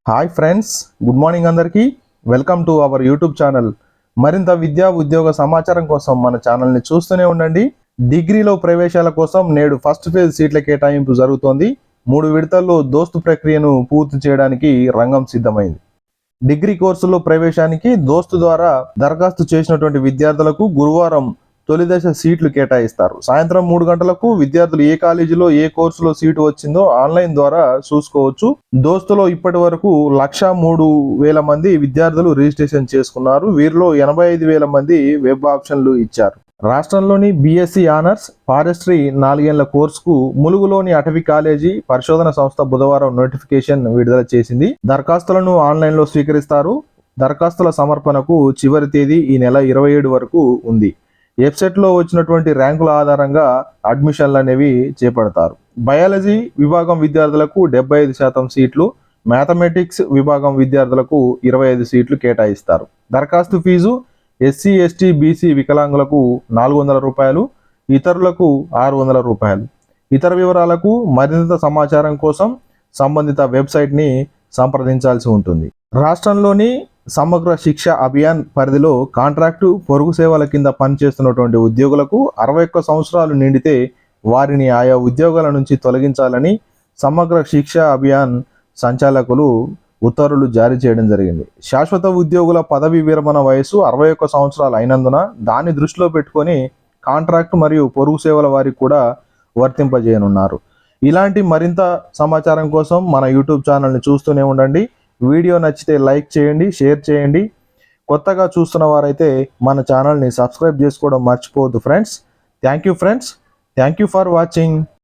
Hi friends, good morning అందరికీ. Welcome to our YouTube channel. మరింత విద్యా ఉద్యోగ సమాచారం కోసం మన ఛానల్ని చూస్తూనే ఉండండి. డిగ్రీలో ప్రవేశాల కోసం నేడు ఫస్ట్ ఫేజ్ సీట్ల కేటాయింపు జరుగుతోంది. 3 విడతల్లో దోస్తు ప్రక్రియను పూర్తి చేయడానికి రంగం సిద్ధమైంది. డిగ్రీ కోర్సులో ప్రవేశానికి దోస్తు ద్వారా దరఖాస్తు చేసినటువంటి విద్యార్థులకు గురువారం తొలి దశ సీట్లు కేటాయిస్తారు. సాయంత్రం 3 గంటలకు విద్యార్థులు ఏ కాలేజీలో ఏ కోర్సులో సీటు వచ్చిందో ఆన్లైన్ ద్వారా చూసుకోవచ్చు. దోస్తులో ఇప్పటి వరకు 1,03,000 మంది విద్యార్థులు రిజిస్ట్రేషన్ చేసుకున్నారు. వీరిలో 85,000 మంది వెబ్ ఆప్షన్లు ఇచ్చారు. రాష్ట్రంలోని బీఎస్సీ ఆనర్స్ ఫారెస్ట్రీ 4 ఏళ్ల కోర్సుకు ములుగులోని అటవీ కాలేజీ పరిశోధన సంస్థ బుధవారం నోటిఫికేషన్ విడుదల చేసింది. దరఖాస్తులను ఆన్లైన్లో స్వీకరిస్తారు. దరఖాస్తుల సమర్పణకు చివరి తేదీ ఈ నెల 27 వరకు ఉంది. వెబ్సైట్లో వచ్చినటువంటి ర్యాంకుల ఆధారంగా అడ్మిషన్లు అనేవి చేపడతారు. బయాలజీ విభాగం విద్యార్థులకు 75% సీట్లు, మ్యాథమెటిక్స్ విభాగం విద్యార్థులకు 25 సీట్లు కేటాయిస్తారు. దరఖాస్తు ఫీజు ఎస్సీ, ఎస్టీ, బీసీ వికలాంగులకు 400 రూపాయలు, ఇతరులకు 600 రూపాయలు. ఇతర వివరాలకు మరింత సమాచారం కోసం సంబంధిత వెబ్సైట్ని సంప్రదించాల్సి ఉంటుంది. రాష్ట్రంలోని సమగ్ర శిక్ష అభియాన్ పరిధిలో కాంట్రాక్టు పొరుగు సేవల కింద పనిచేస్తున్నటువంటి ఉద్యోగులకు 61 సంవత్సరాలు నిండితే వారిని ఆయా ఉద్యోగాల నుంచి తొలగించాలని సమగ్ర శిక్ష అభియాన్ సంచాలకులు ఉత్తర్వులు జారీ చేయడం జరిగింది. శాశ్వత ఉద్యోగుల పదవీ విరమణ వయసు 61 సంవత్సరాలు అయినందున దాన్ని దృష్టిలో పెట్టుకొని కాంట్రాక్ట్ మరియు పొరుగు సేవల వారికి కూడా వర్తింపజేయనున్నారు. ఇలాంటి మరింత సమాచారం కోసం మన యూట్యూబ్ ఛానల్ని చూస్తూనే ఉండండి. వీడియో నచ్చితే లైక్ చేయండి, షేర్ చేయండి. కొత్తగా చూస్తున్న వారైతే మన ఛానల్ని సబ్స్క్రైబ్ చేసుకోవడం మర్చిపోవద్దు friends. Thank you for watching.